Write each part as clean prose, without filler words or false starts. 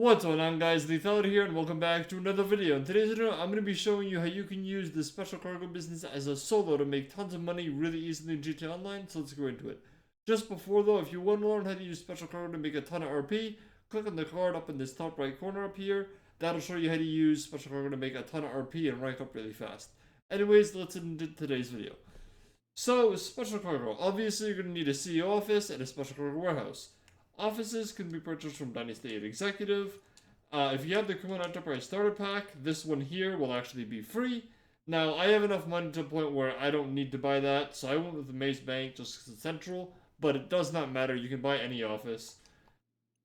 What's going on, guys? gtaao here, and welcome back to another video. In today's video, I'm going to be showing you how you can use the special cargo business as a solo to make tons of money really easily in GTA Online, so let's go into it. Just before though, if you want to learn how to use special cargo to make a ton of RP, click on the card up in this top right corner up here. That'll show you how to use special cargo to make a ton of RP and rank up really fast. Anyways, let's get into today's video. So, special cargo. Obviously, you're going to need a CEO office and a special cargo warehouse. Offices can be purchased from Dynasty 8 Executive. If you have the Criminal Enterprise Starter Pack, this one here will actually be free. Now, I have enough money to the point where I don't need to buy that, so I went with the Maze Bank just because it's central, but it does not matter. You can buy any office.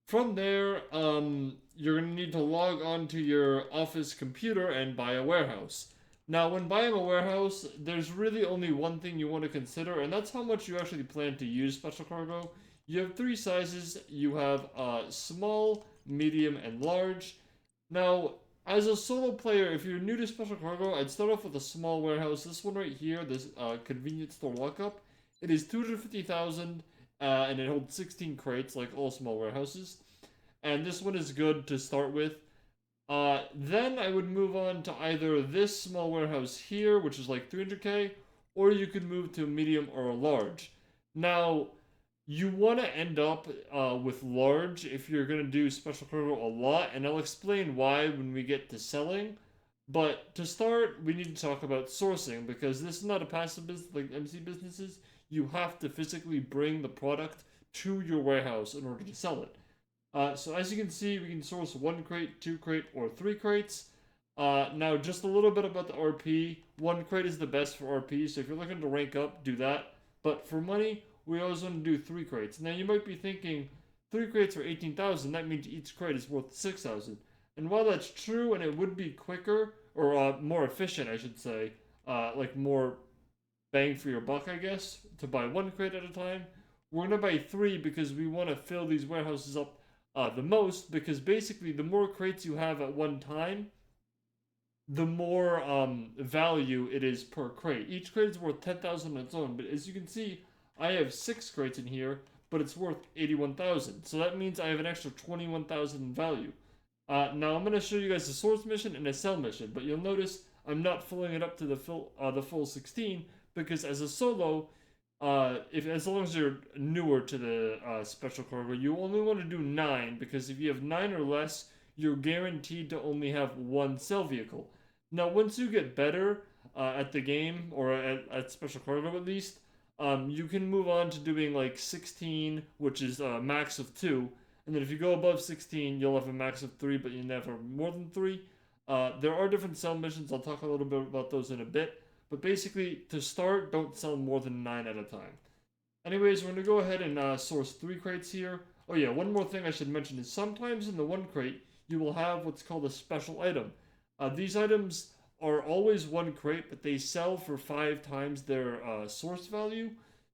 From there, you're going to need to log on to your office computer and buy a warehouse. Now, when buying a warehouse, there's really only one thing you want to consider, and that's how much you actually plan to use special cargo. You have three sizes. You have small, medium, and large. Now, as a solo player, if you're new to special cargo, I'd start off with a small warehouse. This one right here, this convenience store lockup. It is 250,000, and it holds 16 crates, like all small warehouses. And this one is good to start with. Then I would move on to either this small warehouse here, which is like 300k, or you could move to a medium or a large. Now, you want to end up with large if you're going to do special cargo a lot, and I'll explain why when we get to selling. But to start, we need to talk about sourcing, because this is not a passive business like MC businesses. You have to physically bring the product to your warehouse in order to sell it. So as you can see, we can source 1 crate, 2 crate, or 3 crates. Now, just a little bit about the RP. 1 crate is the best for RP, so if you're looking to rank up, do that. But for money, we always want to do 3 crates. Now, you might be thinking, 3 crates for 18,000, that means each crate is worth 6,000. And while that's true, and it would be quicker, or more efficient, I should say, like more bang for your buck, I guess, to buy 1 crate at a time, we're going to buy 3 because we want to fill these warehouses up the most, because basically the more crates you have at one time, the more value it is per crate. Each crate is worth 10,000 on its own, but as you can see, I have 6 crates in here, but it's worth 81,000. So that means I have an extra 21,000 in value. Now I'm going to show you guys a source mission and a sell mission, but you'll notice I'm not filling it up to the full 16, because as a solo, as long as you're newer to the special cargo, you only want to do 9, because if you have 9 or less, you're guaranteed to only have 1 sell vehicle. Now, once you get better at the game, or at special cargo at least, you can move on to doing like 16, which is a max of 2, and then if you go above 16, you'll have a max of 3, but you never more than 3. There are different sell missions. I'll talk a little bit about those in a bit. But basically, to start, don't sell more than 9 at a time. Anyways, we're going to go ahead and source 3 crates here. Oh yeah, one more thing I should mention is sometimes in the 1 crate, you will have what's called a special item. These items are always 1 crate, but they sell for 5 times their source value.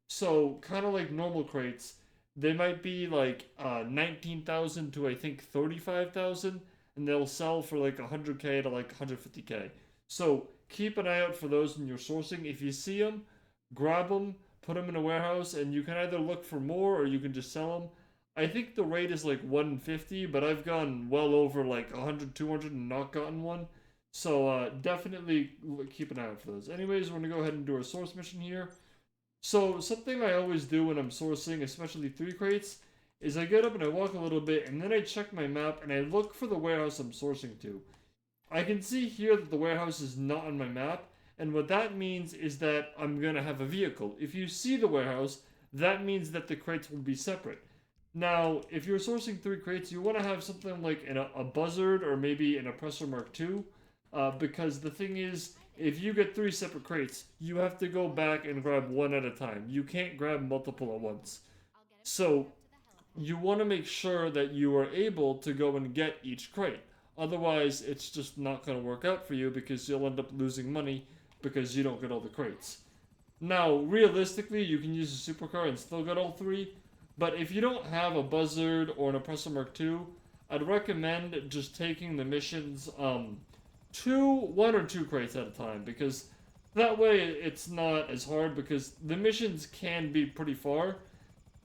So, kind of like normal crates, they might be like 19,000 to I think 35,000, and they'll sell for like 100k to like 150k. So, keep an eye out for those in your sourcing. If you see them, grab them, put them in a warehouse, and you can either look for more or you can just sell them. I think the rate is like 150, but I've gone well over like 100, 200 and not gotten one. So definitely keep an eye out for those. Anyways, we're going to go ahead and do our source mission here. So something I always do when I'm sourcing, especially 3 crates, is I get up and I walk a little bit, and then I check my map and I look for the warehouse I'm sourcing to. I can see here that the warehouse is not on my map, and what that means is that I'm going to have a vehicle. If you see the warehouse, that means that the crates will be separate. Now, if you're sourcing 3 crates, you want to have something like a buzzard or maybe an oppressor mark II, because the thing is, if you get 3 separate crates, you have to go back and grab 1 at a time. You can't grab multiple at once. So, you want to make sure that you are able to go and get each crate. Otherwise, it's just not going to work out for you, because you'll end up losing money because you don't get all the crates. Now, realistically, you can use a supercar and still get all 3, but if you don't have a buzzard or an oppressor mark II, I'd recommend just taking the missions 1 or 2 crates at a time, because that way it's not as hard, because the missions can be pretty far.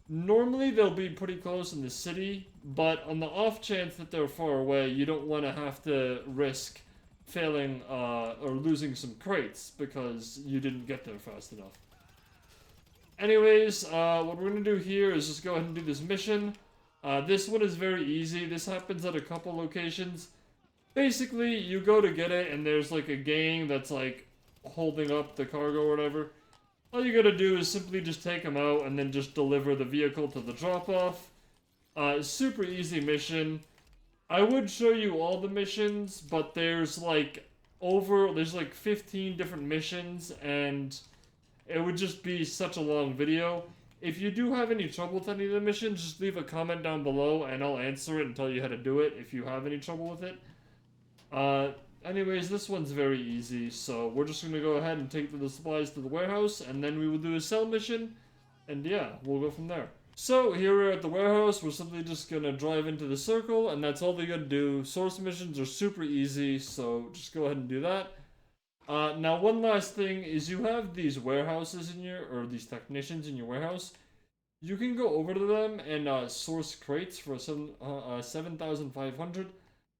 Normally they'll be pretty close in the city, but on the off chance that they're far away, you don't want to have to risk failing or losing some crates because you didn't get there fast enough. Anyways, what we're going to do here is just go ahead and do this mission. This one is very easy. This happens at a couple locations. Basically, you go to get it, and there's like a gang that's like holding up the cargo or whatever. All you gotta do is simply just take them out and then just deliver the vehicle to the drop-off. Super easy mission. I would show you all the missions, but there's like 15 different missions, and it would just be such a long video. If you do have any trouble with any of the missions, just leave a comment down below and I'll answer it and tell you how to do it if you have any trouble with it. Anyways, this one's very easy, so we're just gonna go ahead and take the supplies to the warehouse, and then we will do a sell mission, and yeah, we'll go from there. So, here we're at the warehouse. We're simply just gonna drive into the circle, and that's all you gotta do. Source missions are super easy, so just go ahead and do that. Now, one last thing is you have these warehouses in your, or these technicians in your warehouse. You can go over to them and source crates for 7,500.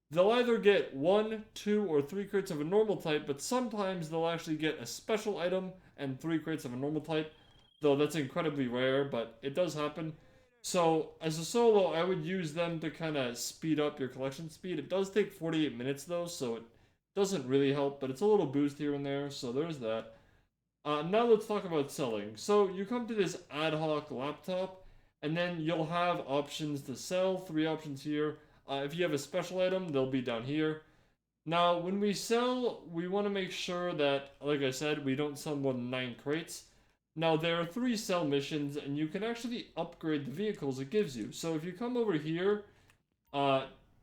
They'll either get 1, 2, or 3 crates of a normal type, but sometimes they'll actually get a special item and 3 crates of a normal type, though that's incredibly rare, but it does happen. So, as a solo, I would use them to kind of speed up your collection speed. It does take 48 minutes though, so it doesn't really help, but it's a little boost here and there, so there's that. Now let's talk about selling. So, you come to this ad hoc laptop, and then you'll have options to sell, 3 options here. If you have a special item, they'll be down here. Now, when we sell, we want to make sure that, like I said, we don't sell more than 9 crates. Now, there are 3 sell missions, and you can actually upgrade the vehicles it gives you. So if you come over here,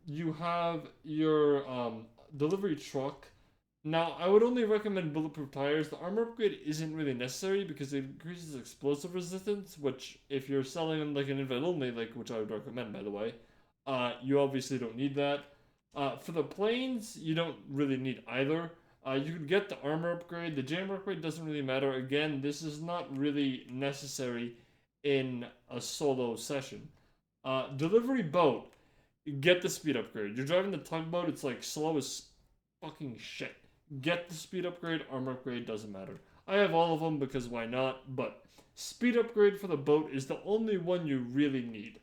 you have your delivery truck. Now, I would only recommend bulletproof tires. The armor upgrade isn't really necessary because it increases explosive resistance, which if you're selling them like an invite only, which I would recommend, by the way, you obviously don't need that. For the planes, you don't really need either. You can get the armor upgrade. The jammer upgrade doesn't really matter. Again, this is not really necessary in a solo session. Delivery boat, get the speed upgrade. You're driving the tugboat, it's like slow as fucking shit. Get the speed upgrade, armor upgrade, doesn't matter. I have all of them because why not, but speed upgrade for the boat is the only one you really need.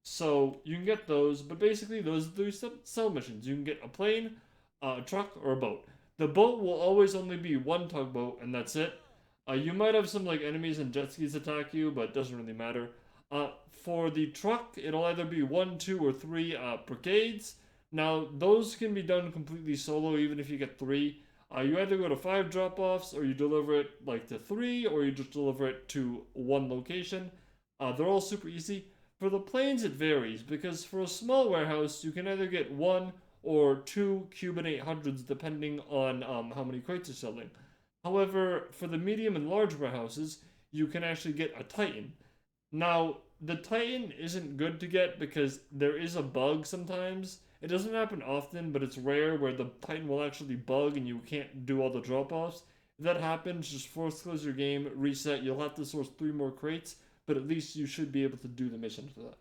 So you can get those, but basically those are the 3 sell missions. You can get a plane, a truck, or a boat. The boat will always only be 1 tugboat, and that's it. You might have some enemies and jet skis attack you, but it doesn't really matter. For the truck, it'll either be 1, 2, or 3 brigades. Now, those can be done completely solo, even if you get 3. You either go to 5 drop-offs, or you deliver it to 3, or you just deliver it to 1 location. They're all super easy. For the planes, it varies, because for a small warehouse, you can either get 1 or 2 Cuban 800s, depending on how many crates you're selling. However, for the medium and large warehouses, you can actually get a Titan. Now, the Titan isn't good to get because there is a bug sometimes. It doesn't happen often, but it's rare where the Titan will actually bug and you can't do all the drop-offs. If that happens, just force close your game, reset. You'll have to source 3 more crates, but at least you should be able to do the mission for that.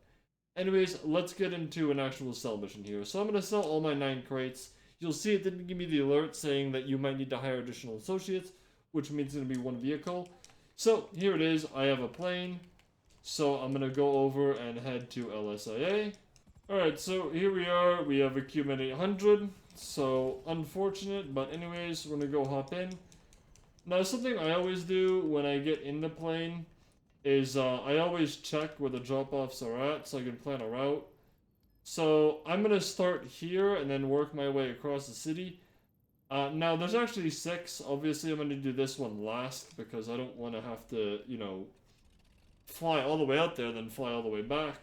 Anyways, let's get into an actual sell mission here. So I'm going to sell all my 9 crates. You'll see it didn't give me the alert saying that you might need to hire additional associates, which means it's going to be 1 vehicle. So here it is. I have a plane. So I'm going to go over and head to LSIA. Alright, so here we are. We have a Cuban 800. So unfortunate, but anyways, we're going to go hop in. Now something I always do when I get in the plane is I always check where the drop-offs are at so I can plan a route. So I'm going to start here and then work my way across the city. Now there's actually 6. Obviously I'm going to do this one last because I don't want to have to, fly all the way out there then fly all the way back.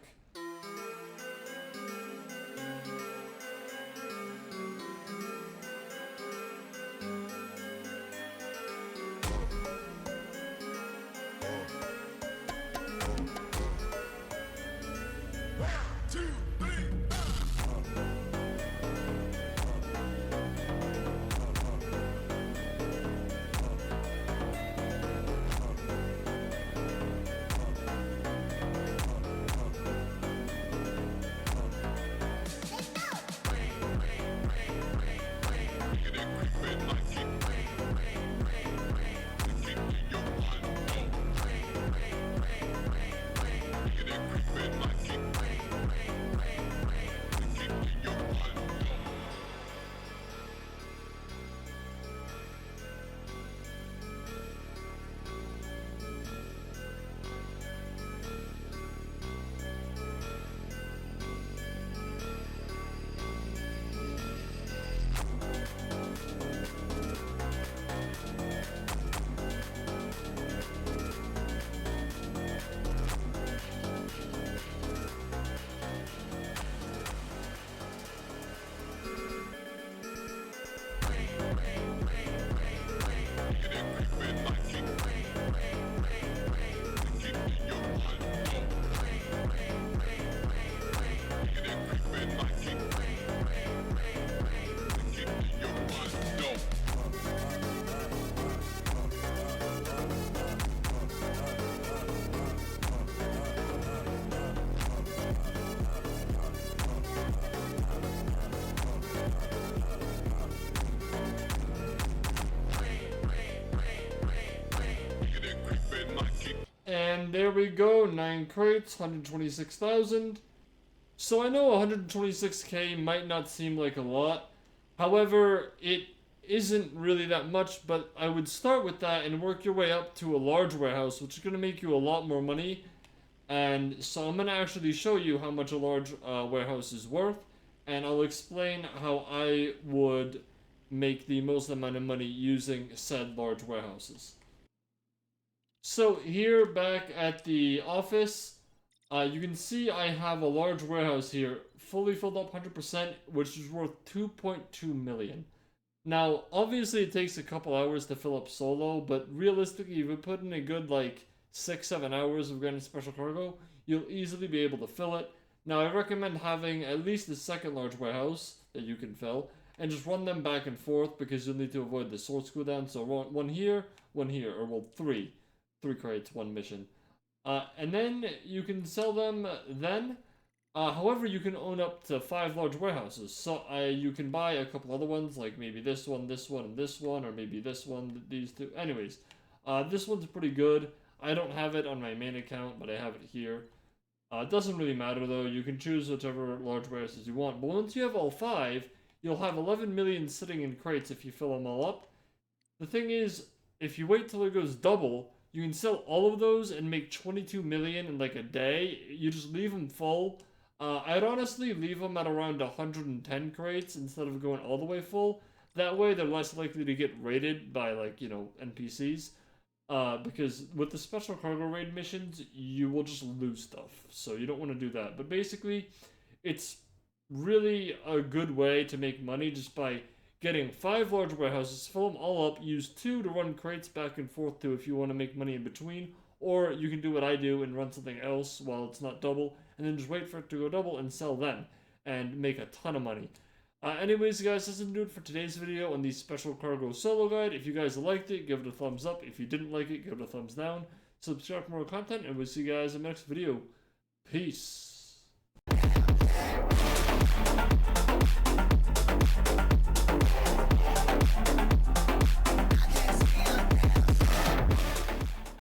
And there we go, 9 crates, 126,000. So I know 126k might not seem like a lot. However, it isn't really that much, but I would start with that and work your way up to a large warehouse, which is going to make you a lot more money. And so I'm going to actually show you how much a large warehouse is worth, and I'll explain how I would make the most amount of money using said large warehouses. So here back at the office, you can see I have a large warehouse here, fully filled up 100%, which is worth 2.2 million. Now, obviously it takes a couple hours to fill up solo, but realistically, if you put in a good, like, 6-7 hours of getting special cargo, you'll easily be able to fill it. Now, I recommend having at least a second large warehouse that you can fill, and just run them back and forth, because you'll need to avoid the sorts cooldown. So one here, or well, three crates, one mission. And then you can sell them then. However, you can own up to 5 large warehouses. So you can buy a couple other ones, like maybe this one, and this one, or maybe this one, these two. Anyways, this one's pretty good. I don't have it on my main account, but I have it here. It doesn't really matter though. You can choose whichever large warehouses you want. But once you have all 5, you'll have 11 million sitting in crates if you fill them all up. The thing is, if you wait till it goes double, you can sell all of those and make 22 million in like a day. You just leave them full. I'd honestly leave them at around 110 crates instead of going all the way full. That way they're less likely to get raided by, like, you know, NPCs. Because with the special cargo raid missions, you will just lose stuff. So you don't want to do that. But basically, it's really a good way to make money just by getting 5 large warehouses, fill them all up, use 2 to run crates back and forth to if you want to make money in between. Or you can do what I do and run something else while it's not double, and then just wait for it to go double and sell them, and make a ton of money. Anyways, guys, that's going to do it for today's video on the Special Cargo Solo Guide. If you guys liked it, give it a thumbs up. If you didn't like it, give it a thumbs down. Subscribe for more content, and we'll see you guys in the next video. Peace.